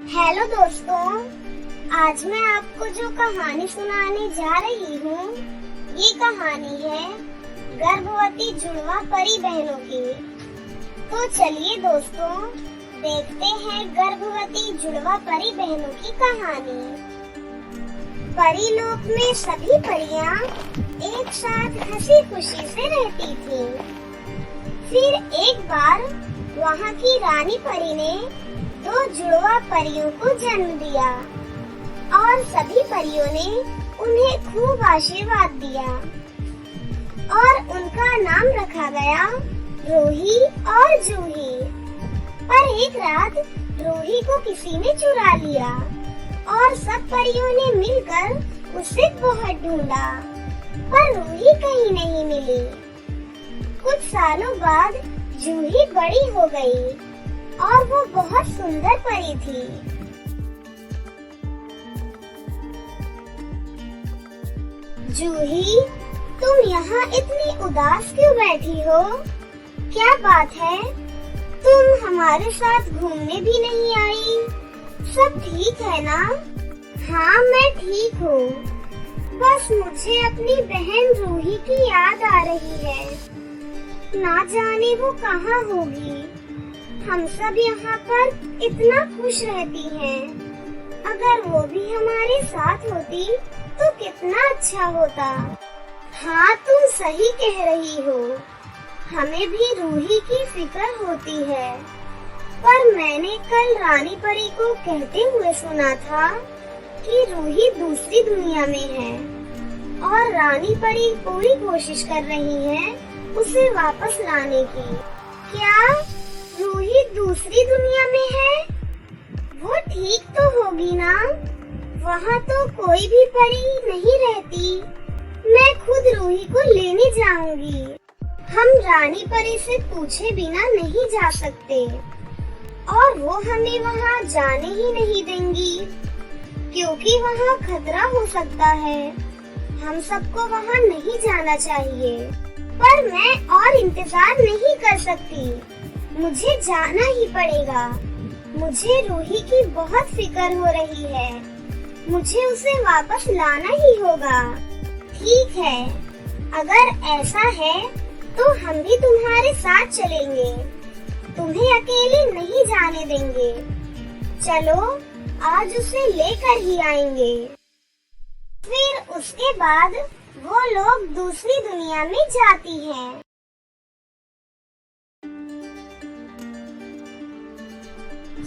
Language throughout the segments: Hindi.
हेलो दोस्तों, आज मैं आपको जो कहानी सुनाने जा रही हूँ, ये कहानी है गर्भवती जुड़वा परी बहनों की। तो चलिए दोस्तों, देखते हैं गर्भवती जुड़वा परी बहनों की कहानी। परीलोक में सभी परियां एक साथ हंसी खुशी से रहती थीं। फिर एक बार वहाँ की रानी परी ने 2 जुड़वा परियों को जन्म दिया और सभी परियों ने उन्हें खूब आशीर्वाद दिया और उनका नाम रखा गया रूही और जूही। पर एक रात रूही को किसी ने चुरा लिया और सब परियों ने मिलकर उसे बहुत ढूंढा, पर रूही कहीं नहीं मिली। कुछ सालों बाद जूही बड़ी हो गई और वो बहुत सुंदर परी थी। जूही, तुम यहाँ इतनी उदास क्यों बैठी हो? क्या बात है? तुम हमारे साथ घूमने भी नहीं आई? सब ठीक है ना? हाँ, मैं ठीक हूँ। बस मुझे अपनी बहन रूही की याद आ रही है। ना जाने वो कहाँ होगी। हम सब यहाँ पर इतना खुश रहती हैं। अगर वो भी हमारे साथ होती तो कितना अच्छा होता। हाँ, तुम सही कह रही हो। हमें भी रूही की फिक्र होती है। पर मैंने कल रानी परी को कहते हुए सुना था कि रूही दूसरी दुनिया में है और रानी परी पूरी कोशिश कर रही है उसे वापस लाने की। क्या रूही दूसरी दुनिया में है? वो ठीक तो होगी ना? वहाँ तो कोई भी परी नहीं रहती। मैं खुद रूही को लेने जाऊंगी। हम रानी परी से पूछे बिना नहीं जा सकते और वो हमें वहाँ जाने ही नहीं देंगी, क्योंकि वहाँ खतरा हो सकता है। हम सबको वहाँ नहीं जाना चाहिए। पर मैं और इंतजार नहीं कर सकती। मुझे जाना ही पड़ेगा। मुझे रूही की बहुत फिक्र हो रही है। मुझे उसे वापस लाना ही होगा। ठीक है, अगर ऐसा है तो हम भी तुम्हारे साथ चलेंगे। तुम्हें अकेले नहीं जाने देंगे। चलो, आज उसे लेकर ही आएंगे। फिर उसके बाद वो लोग दूसरी दुनिया में जाती हैं।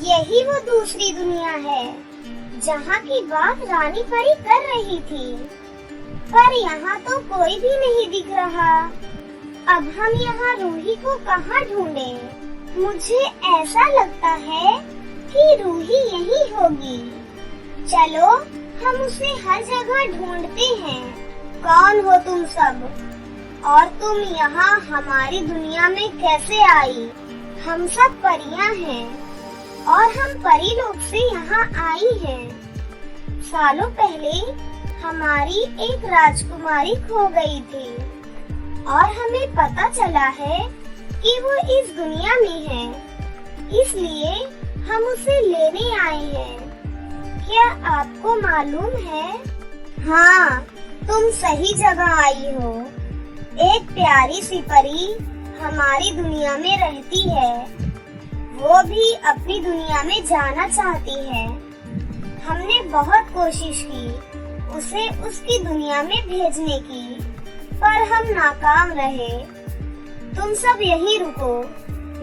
यही वो दूसरी दुनिया है जहाँ की बात रानी परी कर रही थी। पर यहाँ तो कोई भी नहीं दिख रहा। अब हम यहाँ रूही को कहाँ ढूंढें? मुझे ऐसा लगता है कि रूही यही होगी। चलो, हम उसे हर जगह ढूंढते हैं। कौन हो तुम सब? और तुम यहाँ हमारी दुनिया में कैसे आई? हम सब परियां हैं और हम परीलोक से यहाँ आई हैं। सालों पहले हमारी एक राजकुमारी खो गई थी और हमें पता चला है कि वो इस दुनिया में है, इसलिए हम उसे लेने आए हैं। क्या आपको मालूम है? हाँ, तुम सही जगह आई हो। एक प्यारी सी परी हमारी दुनिया में रहती है। वो भी अपनी दुनिया में जाना चाहती है। हमने बहुत कोशिश की उसे उसकी दुनिया में भेजने की, पर हम नाकाम रहे। तुम सब यहीं रुको,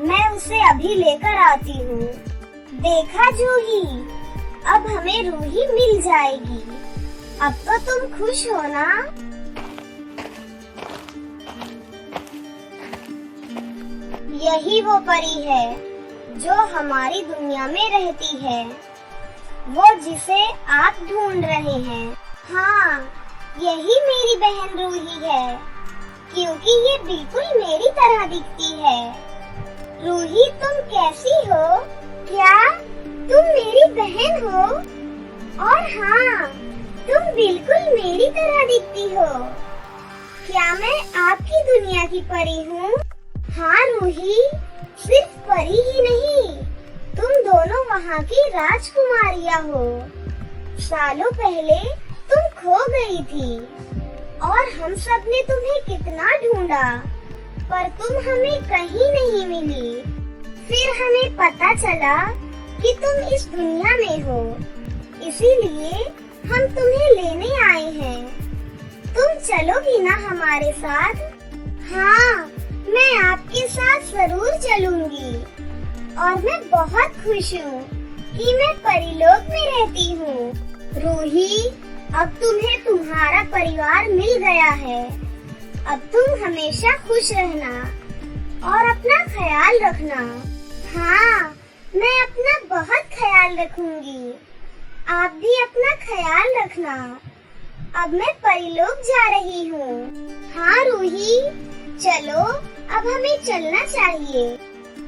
मैं उसे अभी लेकर आती हूँ। देखा जूही, अब हमें रूही मिल जाएगी। अब तो तुम खुश हो ना? यही वो परी है जो हमारी दुनिया में रहती है, वो जिसे आप ढूंढ रहे हैं। हाँ, यही मेरी बहन रूही है, क्योंकि ये बिल्कुल मेरी तरह दिखती है। रूही, तुम कैसी हो? क्या तुम मेरी बहन हो? और हाँ, तुम बिल्कुल मेरी तरह दिखती हो। क्या मैं आपकी दुनिया की परी हूँ? हाँ रूही, सिर्फ परी ही नहीं, तुम दोनों यहाँ की राजकुमारियाँ हो। सालों पहले तुम खो गई थी और हम सब ने तुम्हें कितना ढूंढा, पर तुम हमें कहीं नहीं मिली। फिर हमें पता चला कि तुम इस दुनिया में हो, इसीलिए हम तुम्हें लेने आए हैं। तुम चलोगी ना हमारे साथ? हाँ, मैं आपके साथ जरूर चलूंगी और मैं बहुत खुश हूँ कि मैं परीलोक में रहती हूँ। रूही, अब तुम्हें तुम्हारा परिवार मिल गया है। अब तुम हमेशा खुश रहना और अपना ख्याल रखना। हाँ, मैं अपना बहुत ख्याल रखूंगी। आप भी अपना ख्याल रखना। अब मैं परीलोक जा रही हूँ। हाँ रूही, चलो अब हमें चलना चाहिए।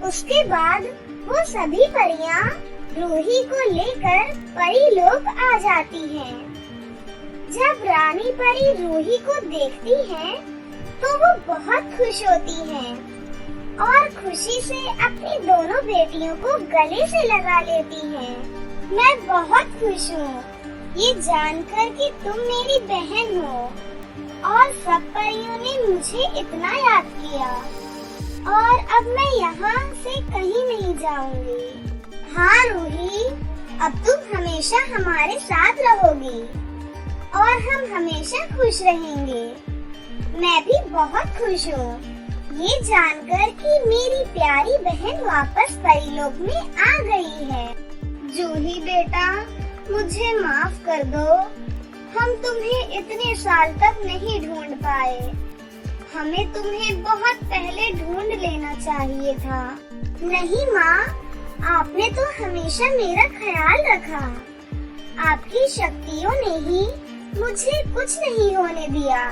उसके बाद वो सभी परियां रूही को लेकर परीलोक आ जाती हैं। जब रानी परी रूही को देखती हैं, तो वो बहुत खुश होती हैं और खुशी से अपनी दोनों बेटियों को गले से लगा लेती हैं। मैं बहुत खुश हूँ ये जानकर कि तुम मेरी बहन हो और सब परियों ने मुझे इतना याद किया, और अब मैं यहाँ से कहीं नहीं जाऊंगी। हाँ रूही, अब तुम हमेशा हमारे साथ रहोगी और हम हमेशा खुश रहेंगे। मैं भी बहुत खुश हूँ ये जानकर कि मेरी प्यारी बहन वापस परीलोक में आ गई है। जूही बेटा, मुझे माफ कर दो, हम तुम्हें इतने साल तक नहीं ढूंढ पाए। हमें तुम्हें बहुत पहले ढूंढ लेना चाहिए था। नहीं माँ, आपने तो हमेशा मेरा ख्याल रखा। आपकी शक्तियों ने ही मुझे कुछ नहीं होने दिया।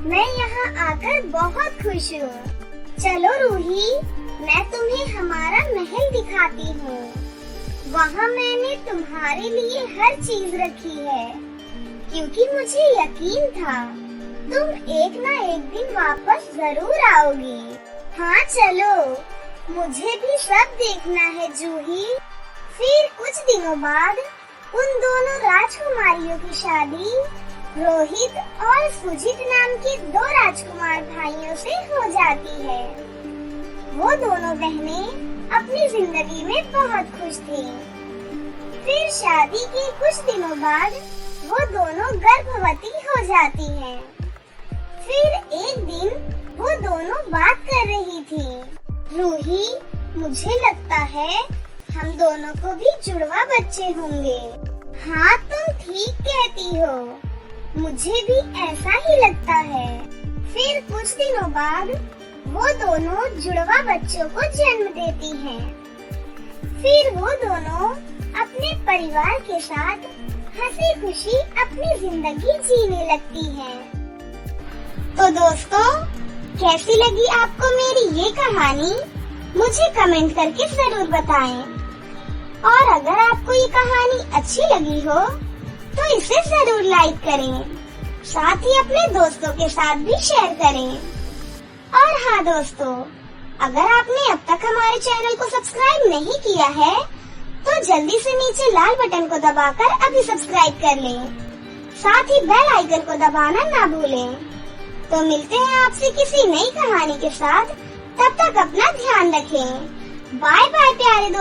मैं यहाँ आकर बहुत खुश हूँ। चलो रूही, मैं तुम्हें हमारा महल दिखाती हूँ। वहाँ मैंने तुम्हारे लिए हर चीज रखी है, क्योंकि मुझे यकीन था तुम एक ना एक दिन वापस जरूर आओगी। हाँ चलो, मुझे भी सब देखना है जूही। फिर कुछ दिनों बाद उन दोनों राजकुमारियों की शादी रोहित और सुजीत नाम के दो राजकुमार भाइयों से हो जाती है। वो दोनों बहनें अपनी जिंदगी में बहुत खुश थी। फिर शादी के कुछ दिनों बाद वो दोनों गर्भवती हो जाती हैं। फिर एक दिन वो दोनों बात कर रही थी। रूही, मुझे लगता है हम दोनों को भी जुड़वा बच्चे होंगे। हाँ, तुम ठीक कहती हो, मुझे भी ऐसा ही लगता है। फिर कुछ दिनों बाद वो दोनों जुड़वा बच्चों को जन्म देती हैं। फिर वो दोनों अपने परिवार के साथ हंसी खुशी अपनी जिंदगी जीने लगती हैं। तो दोस्तों, कैसी लगी आपको मेरी ये कहानी? मुझे कमेंट करके जरूर बताएं। और अगर आपको ये कहानी अच्छी लगी हो तो इसे जरूर लाइक करें, साथ ही अपने दोस्तों के साथ भी शेयर करें। और हाँ दोस्तों, अगर आपने अब तक हमारे चैनल को सब्सक्राइब नहीं किया है तो जल्दी से नीचे लाल बटन को दबाकर अभी सब्सक्राइब कर लें। साथ ही बेल आइकन को दबाना ना भूलें। तो मिलते हैं आपसे किसी नई कहानी के साथ। तब तक अपना ध्यान रखें। बाय बाय प्यारे दोस्तों।